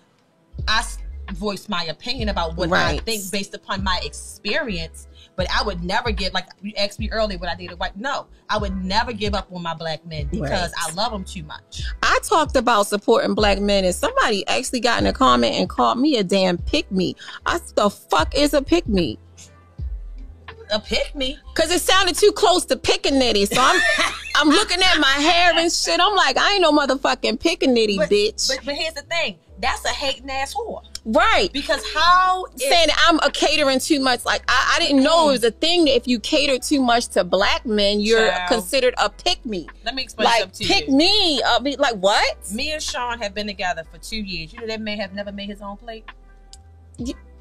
I voice my opinion about what I think based upon my experience. But I would never give, like you asked me earlier what I did. No, I would never give up on my black men because I love them too much. I talked about supporting black men and somebody actually got in a comment and called me a damn pick-me. The fuck is a pick-me? A pick-me? Because it sounded too close to pickaninny. So I'm looking at my hair and shit. I'm like, I ain't no motherfucking pickaninny, bitch. But here's the thing. That's a hating ass whore. Right. Because how saying I'm a catering too much, like I didn't know it was a thing that if you cater too much to black men, you're considered a pick-me. Let me explain something to you. Pick me. Like what? Me and Sean have been together for 2 years. You know that man have never made his own plate?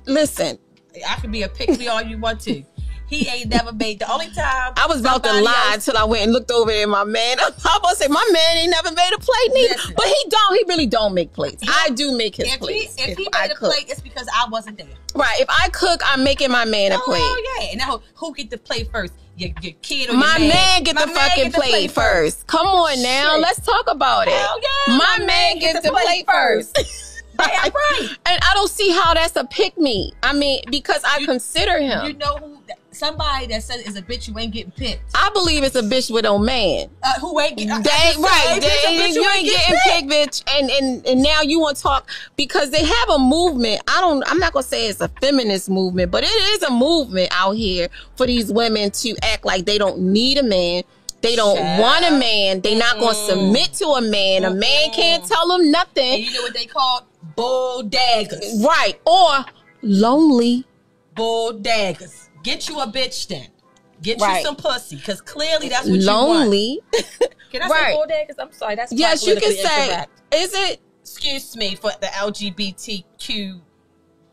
Listen. I could be a pick-me all you want to. He ain't never made. The only time I was about to lie until I went and looked over at my man. I was about to say my man ain't never made a plate neither. Listen, but he really don't make plates. I do make his plates. If he made a plate, it's because I wasn't there. Right. If I cook, I'm making my man a plate. Oh yeah. And now who get the plate first? Your kid or my man get the fucking plate first. Come on now, let's talk about it. Yeah, my man gets the plate first. Right. And I don't see how that's a pick me. I mean, because I consider him. You know who? Somebody that says is a bitch who ain't getting picked. I believe it's a bitch with no man. Who ain't getting picked. You ain't getting picked, bitch. And now you want to talk because they have a movement. I'm not gonna say it's a feminist movement, but it is a movement out here for these women to act like they don't need a man. They don't want a man. They not gonna submit to a man. A man can't tell them nothing. And you know what they call bull daggers, right? Or lonely bull daggers. Get you a bitch then. Get you some pussy, because clearly that's what lonely. you want. Can I say bull daggers? I'm sorry, that's yes. You can say. Incorrect. Is it? Excuse me for the LGBTQ.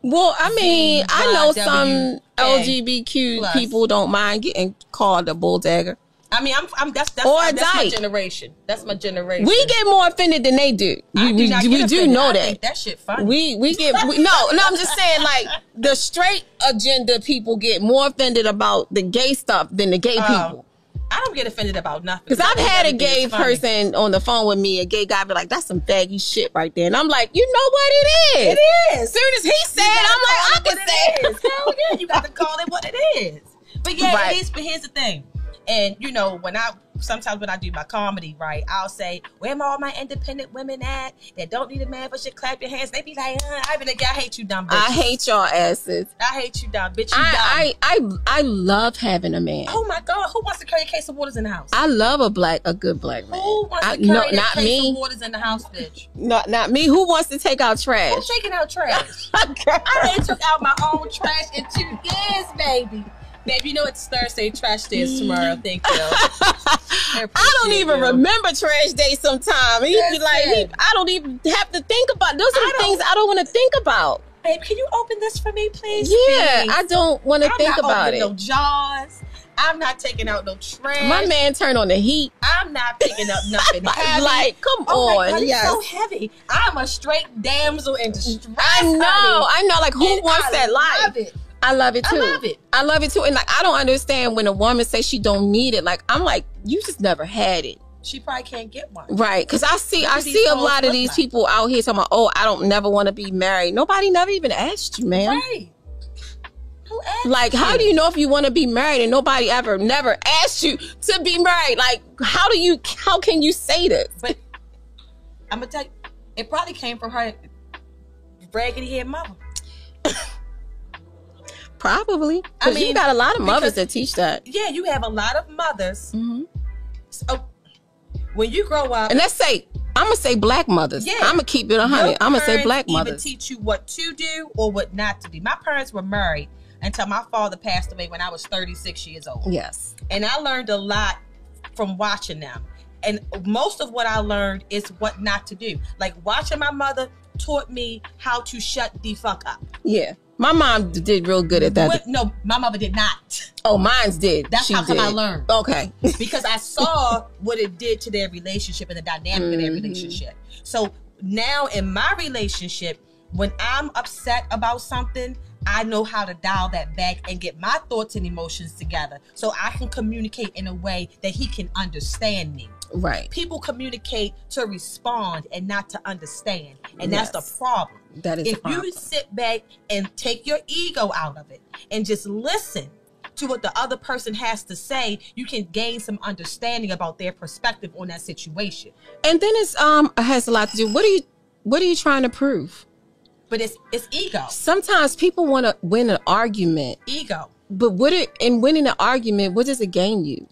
Well, I mean, I know some LGBTQ people don't mind getting called a bull dagger. I mean, that's my generation. That's my generation. We get more offended than they do. We do know that. I think that shit funny. We get no. I'm just saying, like the straight agenda people get more offended about the gay stuff than the gay people. I don't get offended about nothing. Because I've had a gay person on the phone with me, a gay guy be like, that's some faggy shit right there. And I'm like, you know what it is? It is. As soon as he said it, I'm like, I can say it. Hell yeah, you got to call it what it is. But yeah, it is. But here's the thing. And you know, sometimes when I do my comedy, right, I'll say, where are all my independent women at that don't need a man but should clap your hands? They be like, I be like, I hate you dumb bitches. I hate y'all asses. I hate you dumb bitch. You dumb. I love having a man. Oh my God, who wants to carry a case of waters in the house? I love a good black man. Who wants to carry a case of waters in the house, bitch? Not me. Who wants to take out trash? Who's taking out trash? I ain't took out my own trash in 2 years, baby. Babe, you know it's Thursday trash day is tomorrow. Thank you. I don't even remember trash day sometimes. He'd be like, I don't even have to think about. Those are the things I don't want to think about. Babe, can you open this for me, please? Yeah, please? I don't want to think about it. No jars. I'm not taking out no trash. My man turned on the heat. I'm not picking up nothing heavy. Like, come on. God, it's so heavy. I'm a straight damsel in distress. I know. Like, who wants that life? Love it. I love it too. I love it too. And like, I don't understand when a woman says she don't need it. Like, I'm like, you just never had it. She probably can't get one. Right. Because I see a lot of these people out here talking about, oh, I don't never want to be married. Nobody never even asked you, man. Right. Who asked like, how do you know if you want to be married and nobody never asked you to be married? Like, how can you say this? But I'm going to tell you, it probably came from her raggedy haired mother. Probably. I mean, you got a lot of mothers that teach that. Yeah, you have a lot of mothers. So when you grow up, and let's say, I'm gonna say black mothers. Yeah, I'm gonna keep it 100. I'm gonna say black mothers. Even teach you what to do or what not to do. My parents were married until my father passed away when I was 36 years old. Yes, and I learned a lot from watching them. And most of what I learned is what not to do. Like watching my mother taught me how to shut the fuck up. Yeah. My mom did real good at that. No, my mother did not. Oh, mine's did. That's how come I learned. Okay. Because I saw what it did to their relationship and the dynamic of their relationship. So now in my relationship, when I'm upset about something, I know how to dial that back and get my thoughts and emotions together so I can communicate in a way that he can understand me. Right. People communicate to respond and not to understand. And that's the problem. That is the problem. If you sit back and take your ego out of it and just listen to what the other person has to say, you can gain some understanding about their perspective on that situation. And then it has a lot to do. What are you trying to prove? But it's ego. Sometimes people want to win an argument. Ego. But in winning an argument, what does it gain you?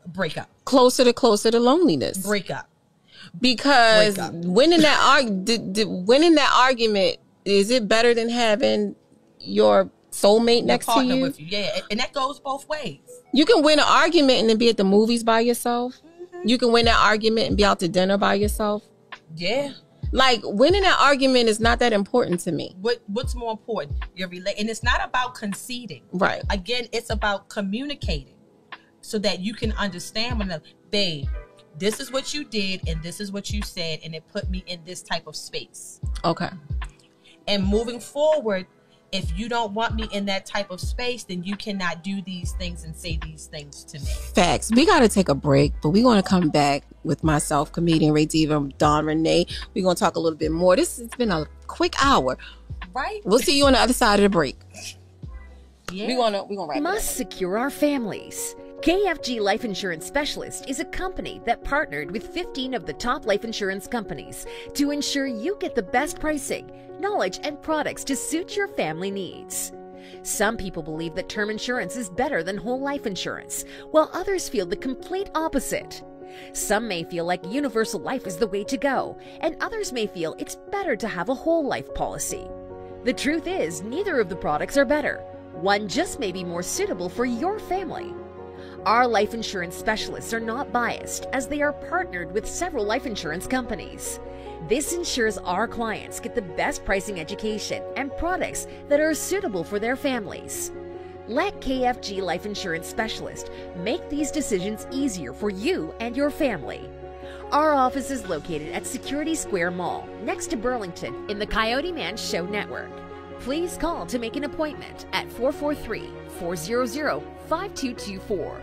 Break up. Closer to loneliness. Break up. Because winning that argument, is it better than having your soulmate next to you? With you? Yeah, and that goes both ways. You can win an argument and then be at the movies by yourself. You can win that argument and be out to dinner by yourself. Yeah. Like winning that argument is not that important to me. What's more important? And it's not about conceding. Right. Again, it's about communicating so that you can understand one another. Babe, this is what you did and this is what you said, and it put me in this type of space. Okay. And moving forward, if you don't want me in that type of space, then you cannot do these things and say these things to me. Facts. We got to take a break, but we're going to come back with myself, comedian Raydiva, Dawn Renee. We're going to talk a little bit more. This has been a quick hour. Right. We'll see you on the other side of the break. Yeah. We're going to wrap it up. Must secure our families. KFG Life Insurance Specialist is a company that partnered with 15 of the top life insurance companies to ensure you get the best pricing, knowledge, and products to suit your family needs. Some people believe that term insurance is better than whole life insurance, while others feel the complete opposite. Some may feel like universal life is the way to go, and others may feel it's better to have a whole life policy. The truth is, neither of the products are better. One just may be more suitable for your family. Our life insurance specialists are not biased, as they are partnered with several life insurance companies. This ensures our clients get the best pricing, education, and products that are suitable for their families. Let KFG Life Insurance Specialist make these decisions easier for you and your family. Our office is located at Security Square Mall, next to Burlington, in the Coyote Man Show Network. Please call to make an appointment at 443-400-5224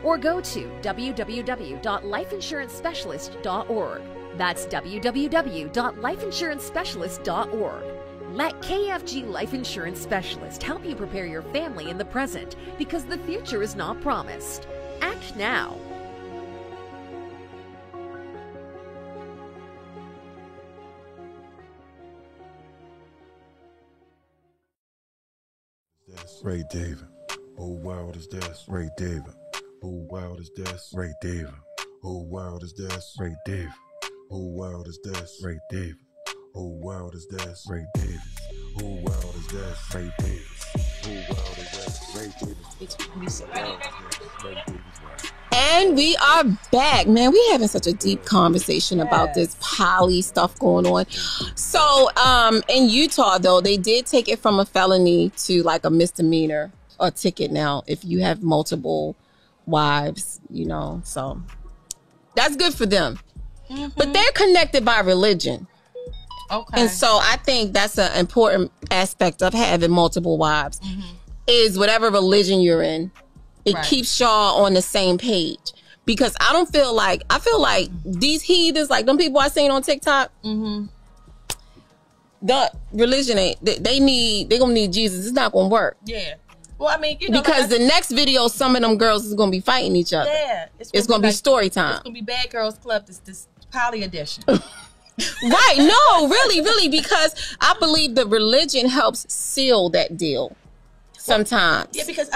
or go to www.lifeinsurancespecialist.org. That's www.lifeinsurancespecialist.org. Let KFG Life Insurance Specialist help you prepare your family in the present, because the future is not promised. Act now. Raydiva. Who world is this? Raydiva. Who world is this? Raydiva. Who world is this? Raydiva. Who world is this? Raydiva. Who world is this? Raydiva. Who world is this? Raydiva. Who world is this? Raydiva. And we are back, man. We having such a deep conversation about this poly stuff going on. So, in Utah, though, they did take it from a felony to like a misdemeanor or ticket now if you have multiple wives, you know. So that's good for them. But they're connected by religion. Okay. And so I think that's an important aspect of having multiple wives is whatever religion you're in. It keeps y'all on the same page, because I feel like these heathens, like them people I seen on TikTok, the religion they're gonna need Jesus. It's not gonna work. Yeah. Well, I mean, you know, because the next video, some of them girls is gonna be fighting each other. Yeah. It's gonna be story time. It's gonna be Bad Girls Club. This poly edition. Right. No, really, because I believe the religion helps seal that deal. sometimes. Yeah, because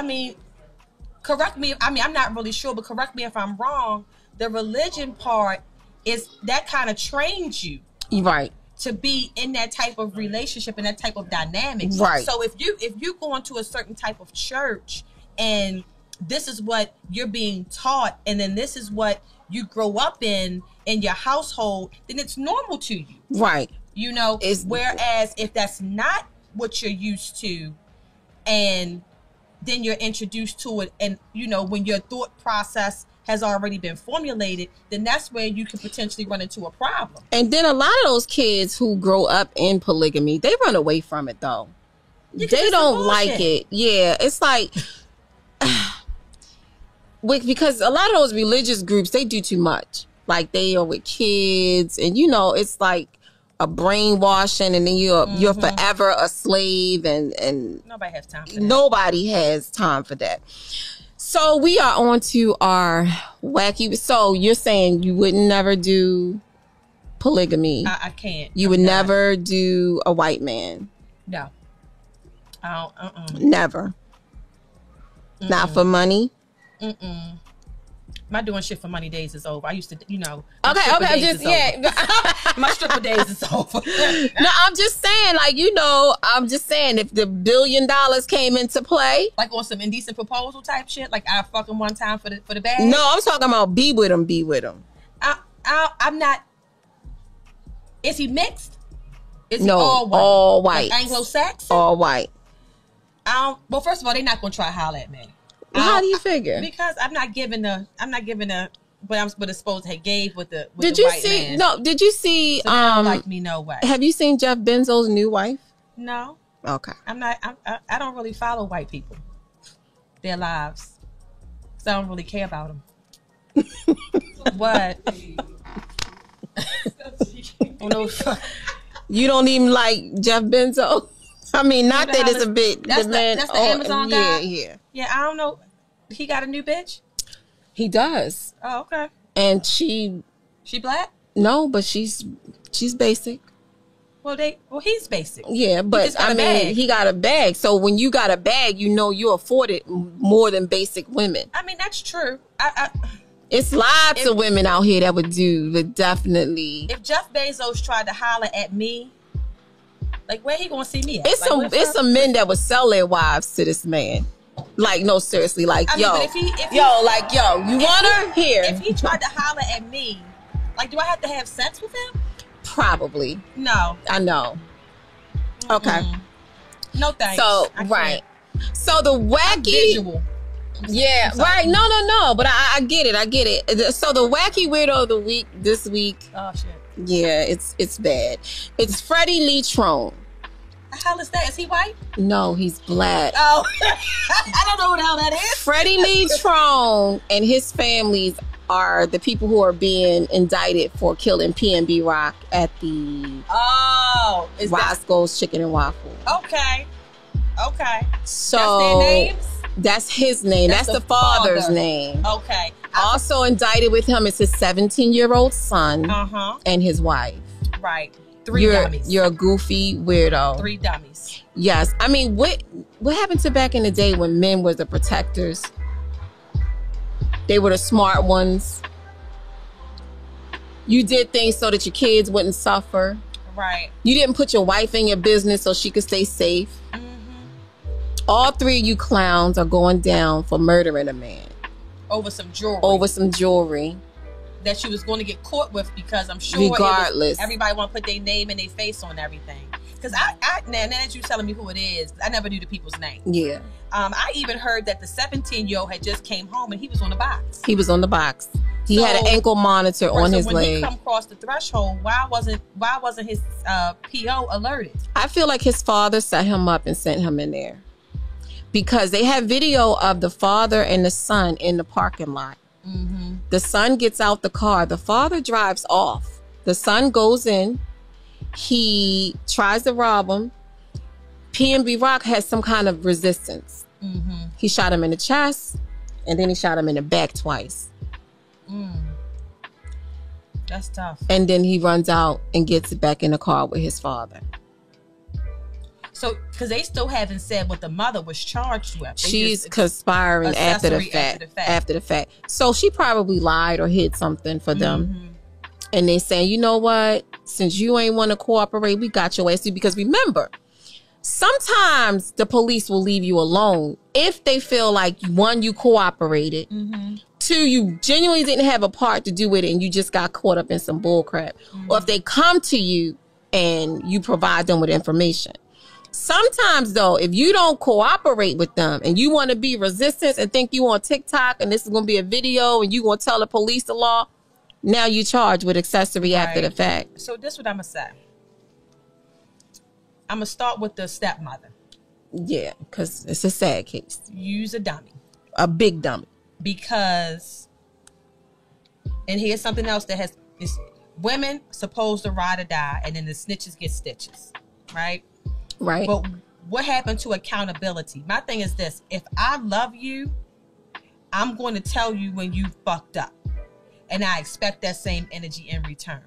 correct me. I'm not really sure, but correct me if I'm wrong. The religion part is that kind of trains you, right, to be in that type of relationship and that type of dynamic. Right. So if you go into a certain type of church and this is what you're being taught, and then this is what you grow up in your household, then it's normal to you. Right. Whereas if that's not what you're used to, and then you're introduced to it, and when your thought process has already been formulated, then that's where you could potentially run into a problem. And then a lot of those kids who grow up in polygamy, they run away from it though. They don't like it. Yeah, it's like because a lot of those religious groups, they do too much. Like they are with kids, and it's like a brainwashing, and then you're forever a slave, and nobody has time for that. Nobody has time for that. So we are on to our wacky. So you're saying you would never do polygamy? I can't. You would never do a white man? No. Never. Not for money? My doing shit for money days is over. I used to, Okay. My stripper days is over. No, I'm just saying, if the $1 billion came into play, like on some indecent proposal type shit, like I fuck him one time for the bag. No, I'm talking about be with him. I'm not. Is he mixed? Is he no, all white? All white. Like Anglo-Saxon? All white. Well, first of all, they're not gonna try to holler at me. How do you figure? Because I'm not giving what I'm supposed to gave with the did the you white see man. no did you see So they don't like me no way. Have you seen Jeff Bezos' new wife? No. Okay. I don't really follow white people, their lives, so I don't really care about them. What? You don't even like Jeff Bezos? I mean, not that it's a bit. That's the Amazon guy? Yeah. Yeah, I don't know. He got a new bitch? He does. Oh, okay. And she black? No, but she's basic. Well, he's basic. Yeah, but he got a bag. So when you got a bag, you afford it more than basic women. I mean, that's true. It's lots of women out here that would definitely. If Jeff Bezos tried to holler at me, like, where he gonna see me at? It's some men that would sell their wives to this man. Like, no, seriously, like, you want her? Here. If he tried to holler at me, like, do I have to have sex with him? Probably. No. I know. Okay. No thanks. So, right. So the wacky. Visual. Yeah, right. No. But I get it. So the wacky weirdo of the week this week. Oh, shit. Yeah, it's bad. It's Freddie Lee Trone. The hell is that? Is he white? No, he's black. Oh, I don't know what the hell that is. Freddie Lee Trone and his families are the people who are being indicted for killing PNB Rock at the Roscoe's Chicken and Waffle. Okay. So that's their names? That's his name. That's the father's name. Okay. Also indicted with him is his 17-year-old son and his wife. Right. 3 dummies. You're a goofy weirdo. 3 dummies. Yes. I mean, what happened to back in the day when men were the protectors? They were the smart ones. You did things so that your kids wouldn't suffer. Right. You didn't put your wife in your business so she could stay safe. All 3 of you clowns are going down for murdering a man. Over some jewelry. That she was going to get caught with, because I'm sure regardless, everybody want to put their name and their face on everything. Because now that you're telling me who it is, I never knew the people's name. Yeah. I even heard that the 17-year-old had just came home and he was on the box. He had an ankle monitor on his leg. When he come across the threshold, why wasn't his PO alerted? I feel like his father set him up and sent him in there, because they have video of the father and the son in the parking lot. The son gets out the car. The father drives off. The son goes in. He tries to rob him. PNB Rock has some kind of resistance. He shot him in the chest, and then he shot him in the back twice. That's tough. And then he runs out and gets back in the car with his father. So, because they still haven't said what the mother was charged with. She's conspiring after the fact. So she probably lied or hid something for them. And they saying, you know what? Since you ain't want to cooperate, we got your ass. Because remember, sometimes the police will leave you alone if they feel like, one, you cooperated. Two, you genuinely didn't have a part to do with it and you just got caught up in some bull crap. Or if they come to you and you provide them with information. Sometimes, though, if you don't cooperate with them and you want to be resistant and think you on TikTok and this is going to be a video and you going to tell the police the law, now you charged with accessory after the fact. So this is what I'm going to say. I'm going to start with the stepmother. Yeah, because it's a sad case. Use a dummy. A big dummy. Because, and here's something else that has, is women supposed to ride or die and then the snitches get stitches, right? Right. But what happened to accountability? My thing is this. If I love you, I'm going to tell you when you fucked up. And I expect that same energy in return.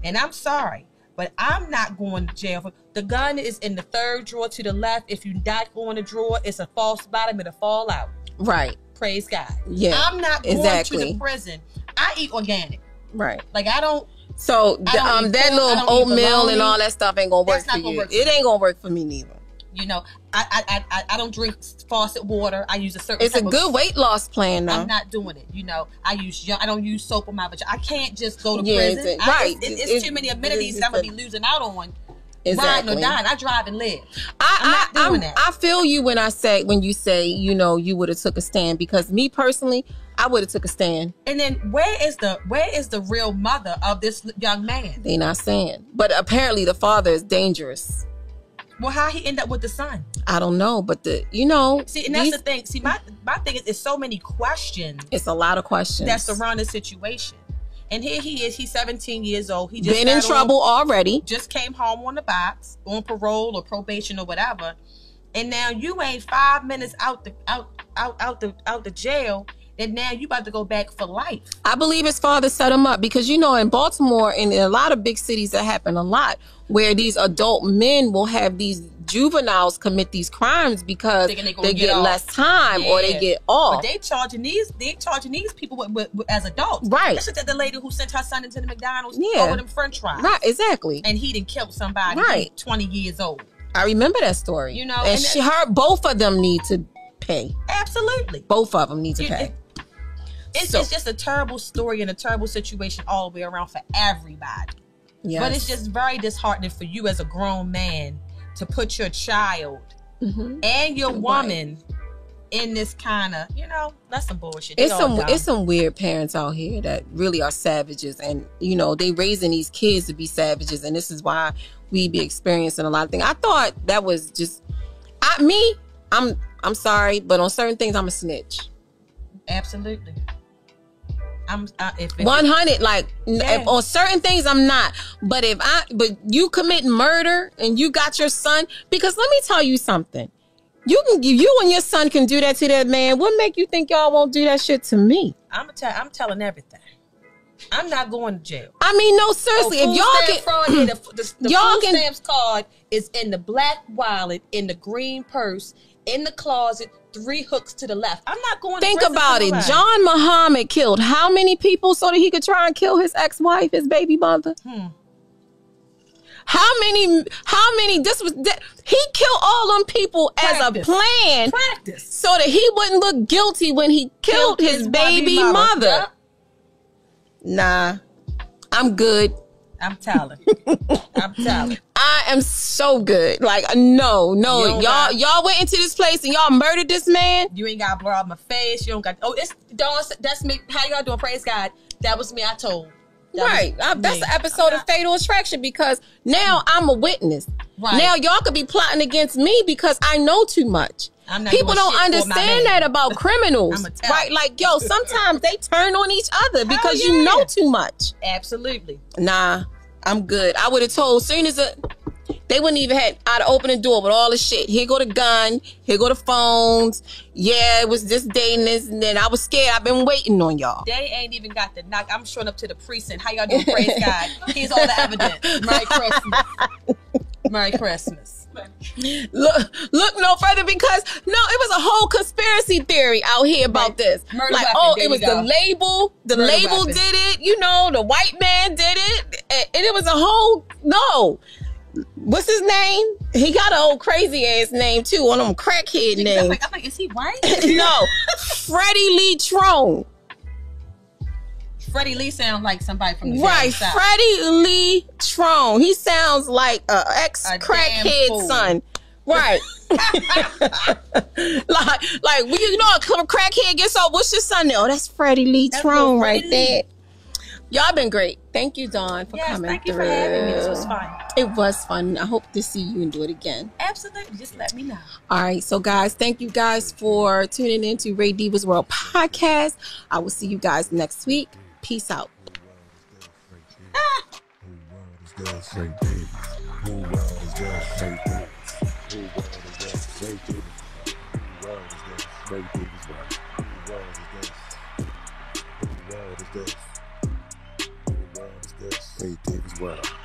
And I'm sorry, but I'm not going to jail. The gun is in the third drawer to the left. If you not go in the drawer, it's a false bottom. It'll fall out. Right. Praise God. Yeah. I'm not going to the prison. I eat organic. Right. Like I don't. So that little oatmeal and all that stuff ain't gonna work for you. It ain't gonna work for me neither. You know, I don't drink faucet water. I use a certain. It's a good weight loss plan, though. I'm not doing it. You know, I don't use soap on my vagina. I can't just go to prison. It's too many amenities that I'm gonna be losing out on. Riding or dying. I drive and live. I'm not doing that. I feel you when you say, you know, you would have took a stand, because me personally, I would have took a stand. And then where is the real mother of this young man? They not saying. But apparently the father is dangerous. Well, how he end up with the son? I don't know, but see, and that's the thing. See, my thing is, it's so many questions. It's a lot of questions that surround the situation. And here he is. He's 17 years old. He just been in trouble already. Just came home on the box, on parole or probation or whatever. And now you ain't 5 minutes out the jail. And now you about to go back for life. I believe his father set him up, because, you know, in Baltimore and in a lot of big cities, that happen a lot, where these adult men will have these juveniles commit these crimes because they get less time or they get off. But they charging these people with as adults. Right. That's just the lady who sent her son into the McDonald's over them French fries. Right, exactly. And he didn't kill somebody 20 years old. I remember that story. You know, and both of them need to pay. Absolutely. Both of them need to pay. It's just a terrible story and a terrible situation all the way around for everybody. Yes. But it's just very disheartening for you as a grown man to put your child and your woman in this kind of, you know, that's some bullshit. It's some weird parents out here that really are savages, and, you know, they raising these kids to be savages, and this is why we be experiencing a lot of things. I thought that was just I'm sorry, but on certain things I'm a snitch. Absolutely. I'm 100. Like on certain things I'm not, but but you commit murder and you got your son, because let me tell you something. You and your son can do that to that man. What make you think y'all won't do that shit to me? I'm telling everything. I'm not going to jail. I mean, no, seriously. If y'all get fraud here, the food stamps card is in the black wallet, in the green purse, in the closet, 3 hooks to the left. I'm not going to think about it. John Muhammad killed how many people so that he could try and kill his ex-wife, his baby mother? How many, he killed all them people as a plan. So that he wouldn't look guilty when he killed his baby mother. Yep. Nah, I'm good. I'm telling. I am so good. Like, no. Y'all went into this place and y'all murdered this man. You ain't got to blur out my face. You don't got. That's me. How y'all doing? Praise God. That was me. I told. That's the episode of Fatal Attraction, because now I'm a witness. Right. Now y'all could be plotting against me because I know too much. People don't understand that about criminals, right? Like, yo, sometimes they turn on each other because you know too much. Absolutely. Nah, I'm good. I would have told soon as they wouldn't even I'd open the door with all the shit. Here go the gun. Here go the phones. Yeah, it was this day and this, and then I was scared. I've been waiting on y'all. They ain't even got the knock. I'm showing up to the precinct. How y'all doing? Praise God. Here's all the evidence. Merry Christmas. Merry Christmas. Look no further, because no, it was a whole conspiracy theory out here about this. Murder like, weapon, oh, there it was you go. the label. The Murder label weapon. did it. You know, the white man did it, and it was a whole no. What's his name? He got an old crazy ass name too, on them crackhead names. I'm like, is he white? No, Freddie Lee Trone. Freddie Lee sounds like somebody from the Right, South. Freddie Lee Trone. He sounds like a ex-crackhead son. Right. like you know, a crackhead gets old. What's your son now? Oh, that's Freddie Lee Trone right there. Y'all been great. Thank you, Dawn, for coming thank you through. for having me. This was fun. It was fun. I hope to see you and do it again. Absolutely. Just let me know. All right. So, guys, thank you guys for tuning in to Raydiva's World podcast. I will see you guys next week. Peace out. Raydiva's World.